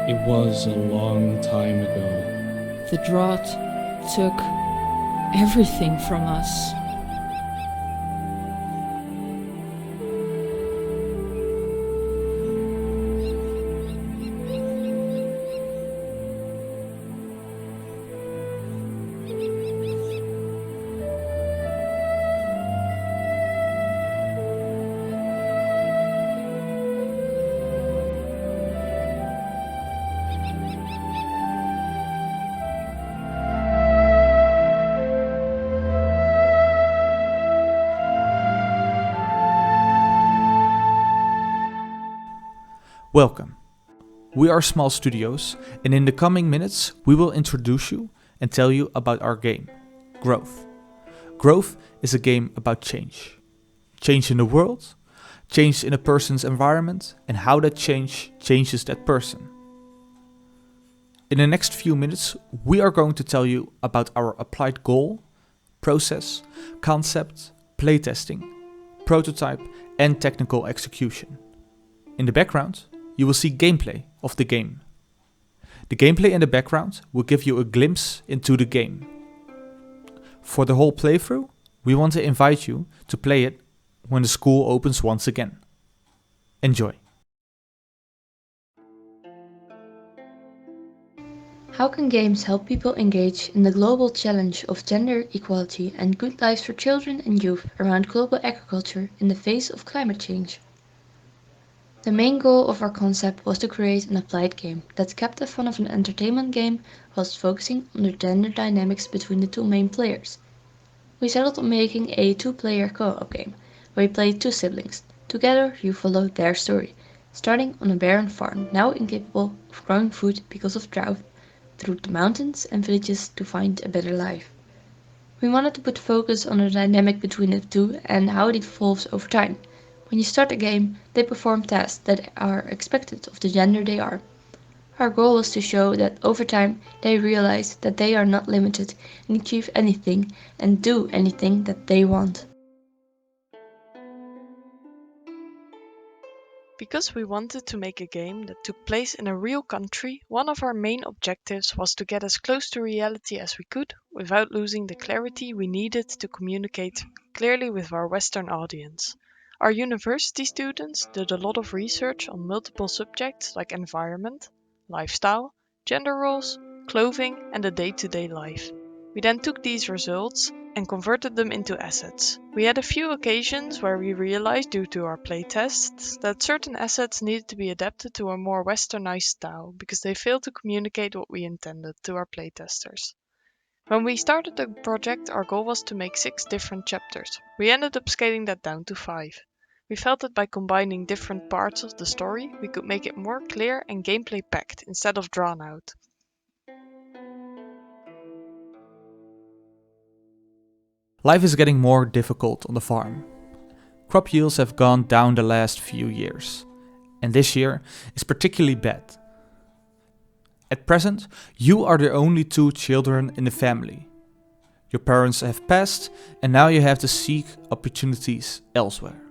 It was a long time ago. The drought took everything from us. Welcome. We are Small Studios, and in the coming minutes we will introduce you and tell you about our game, Growth. Growth is a game about change. Change in the world, change in a person's environment, and how that change changes that person. In the next few minutes we are going to tell you about our applied goal, process, concept, playtesting, prototype, and technical execution. In the background, you will see gameplay of the game. The gameplay in the background will give you a glimpse into the game. For the whole playthrough, we want to invite you to play it when the school opens once again. Enjoy. How can games help people engage in the global challenge of gender equality and good lives for children and youth around global agriculture in the face of climate change? The main goal of our concept was to create an applied game that kept the fun of an entertainment game whilst focusing on the gender dynamics between the two main players. We settled on making a two-player co-op game, where you play two siblings. Together you follow their story, starting on a barren farm now incapable of growing food because of drought, through the mountains and villages to find a better life. We wanted to put focus on the dynamic between the two and how it evolves over time. When you start a game, they perform tasks that are expected of the gender they are. Our goal was to show that over time they realize that they are not limited and achieve anything and do anything that they want. Because we wanted to make a game that took place in a real country, one of our main objectives was to get as close to reality as we could without losing the clarity we needed to communicate clearly with our Western audience. Our university students did a lot of research on multiple subjects like environment, lifestyle, gender roles, clothing, and the day-to-day life. We then took these results and converted them into assets. We had a few occasions where we realized due to our playtests that certain assets needed to be adapted to a more westernized style because they failed to communicate what we intended to our playtesters. When we started the project, our goal was to make 6 different chapters. We ended up scaling that down to 5. We felt that by combining different parts of the story, we could make it more clear and gameplay packed instead of drawn out. Life is getting more difficult on the farm. Crop yields have gone down the last few years, and this year is particularly bad. At present, you are the only 2 children in the family. Your parents have passed, and now you have to seek opportunities elsewhere.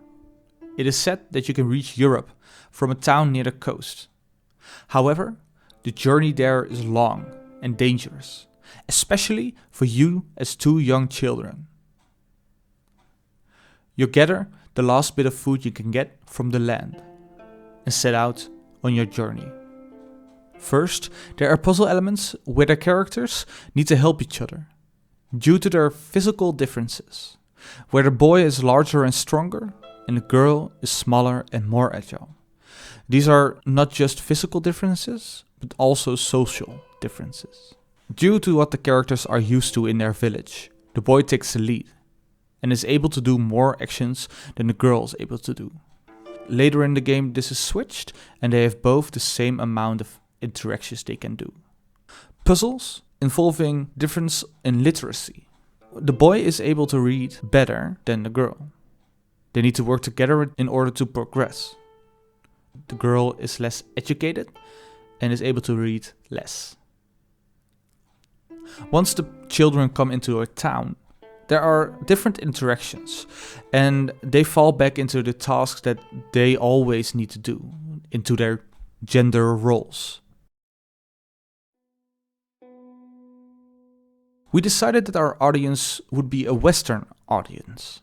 It is said that you can reach Europe from a town near the coast. However, the journey there is long and dangerous, especially for you as 2 young children. You gather the last bit of food you can get from the land and set out on your journey. First, there are puzzle elements where the characters need to help each other due to their physical differences, where the boy is larger and stronger and the girl is smaller and more agile. These are not just physical differences, but also social differences. Due to what the characters are used to in their village, the boy takes the lead and is able to do more actions than the girl is able to do. Later in the game this is switched and they have both the same amount of interactions they can do. Puzzles involving difference in literacy. The boy is able to read better than the girl. They need to work together in order to progress. The girl is less educated and is able to read less. Once the children come into a town, there are different interactions and they fall back into the tasks that they always need to do, into their gender roles. We decided that our audience would be a Western audience.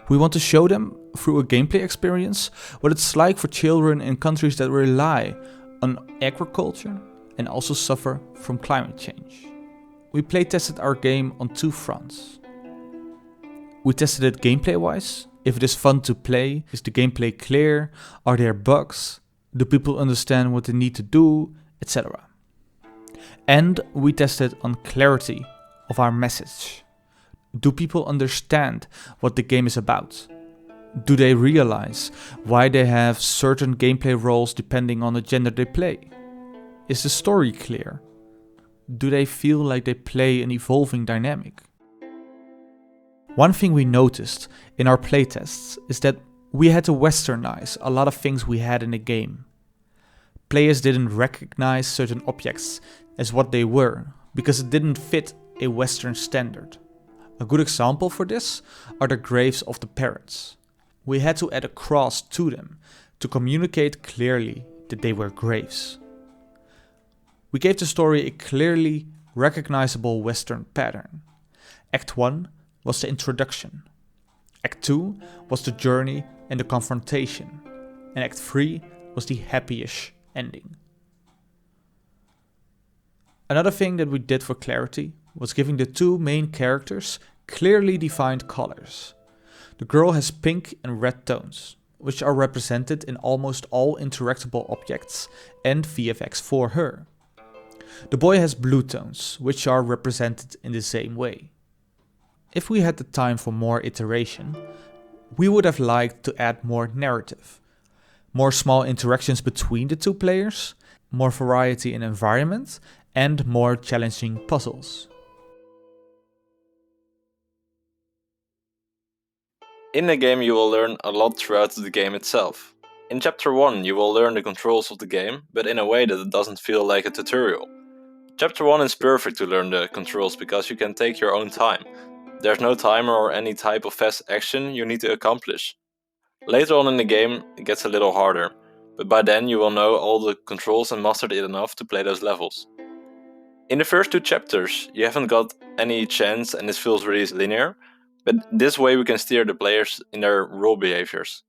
We want to show them, through a gameplay experience, what it's like for children in countries that rely on agriculture and also suffer from climate change. We playtested our game on 2 fronts. We tested it gameplay-wise. If it is fun to play, is the gameplay clear? Are there bugs? Do people understand what they need to do? Etc. And we tested on clarity of our message. Do people understand what the game is about? Do they realize why they have certain gameplay roles depending on the gender they play? Is the story clear? Do they feel like they play an evolving dynamic? One thing we noticed in our playtests is that we had to westernize a lot of things we had in the game. Players didn't recognize certain objects as what they were because it didn't fit a Western standard. A good example for this are the graves of the parents. We had to add a cross to them to communicate clearly that they were graves. We gave the story a clearly recognizable Western pattern. Act 1 was the introduction. Act 2 was the journey and the confrontation. And Act 3 was the happy-ish ending. Another thing that we did for clarity was giving the 2 main characters clearly defined colors. The girl has pink and red tones, which are represented in almost all interactable objects and VFX for her. The boy has blue tones, which are represented in the same way. If we had the time for more iteration, we would have liked to add more narrative, more small interactions between the 2 players, more variety in environment, and more challenging puzzles. In the game you will learn a lot throughout the game itself. In Chapter 1 you will learn the controls of the game, but in a way that it doesn't feel like a tutorial. Chapter 1 is perfect to learn the controls because you can take your own time. There's no timer or any type of fast action you need to accomplish. Later on in the game it gets a little harder, but by then you will know all the controls and mastered it enough to play those levels. In the first 2 chapters you haven't got any chance and it feels really linear, but this way we can steer the players in their role behaviors.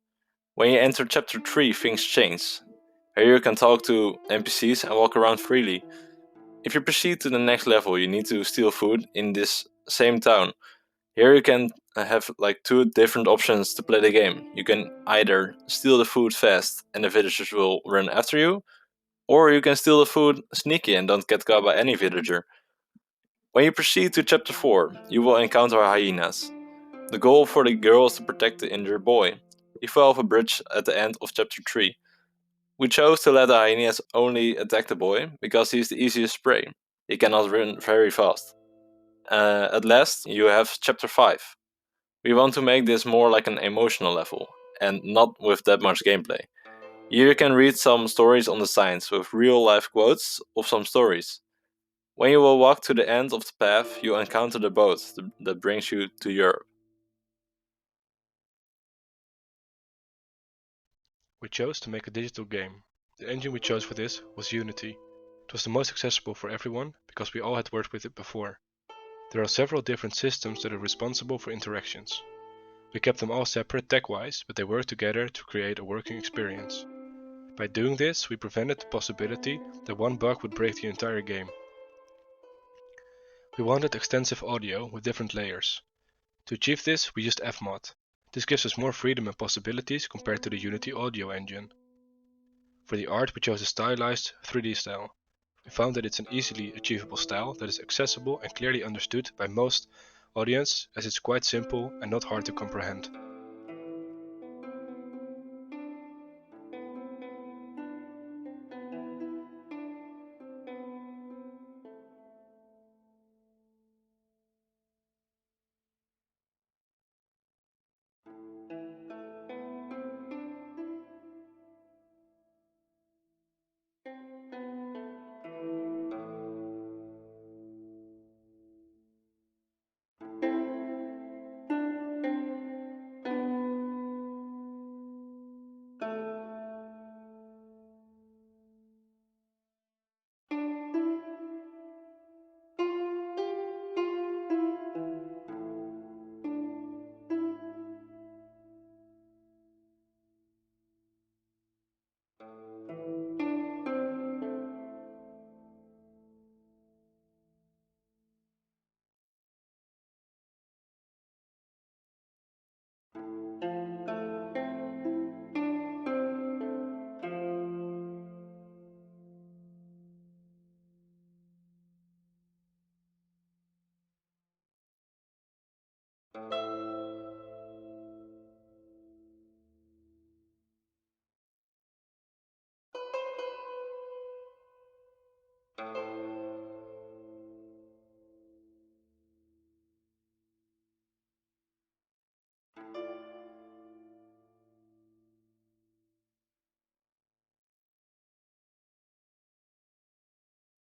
When you enter Chapter 3 things change. Here you can talk to NPCs and walk around freely. If you proceed to the next level you need to steal food in this same town. Here you can have like 2 different options to play the game. You can either steal the food fast and the villagers will run after you, or you can steal the food sneaky and don't get caught by any villager. When you proceed to Chapter 4, you will encounter hyenas. The goal for the girl is to protect the injured boy. He fell off a bridge at the end of Chapter 3. We chose to let the hyenas only attack the boy because he is the easiest prey. He cannot run very fast. At last, you have Chapter 5. We want to make this more like an emotional level, and not with that much gameplay. Here you can read some stories on the signs with real life quotes of some stories. When you will walk to the end of the path, you encounter the boat that brings you to Europe. We chose to make a digital game. The engine we chose for this was Unity. It was the most accessible for everyone because we all had worked with it before. There are several different systems that are responsible for interactions. We kept them all separate tech-wise, but they work together to create a working experience. By doing this, we prevented the possibility that one bug would break the entire game. We wanted extensive audio with different layers. To achieve this, we used Fmod. This gives us more freedom and possibilities compared to the Unity audio engine. For the art, we chose a stylized 3D style. We found that it's an easily achievable style that is accessible and clearly understood by most audience, as it's quite simple and not hard to comprehend.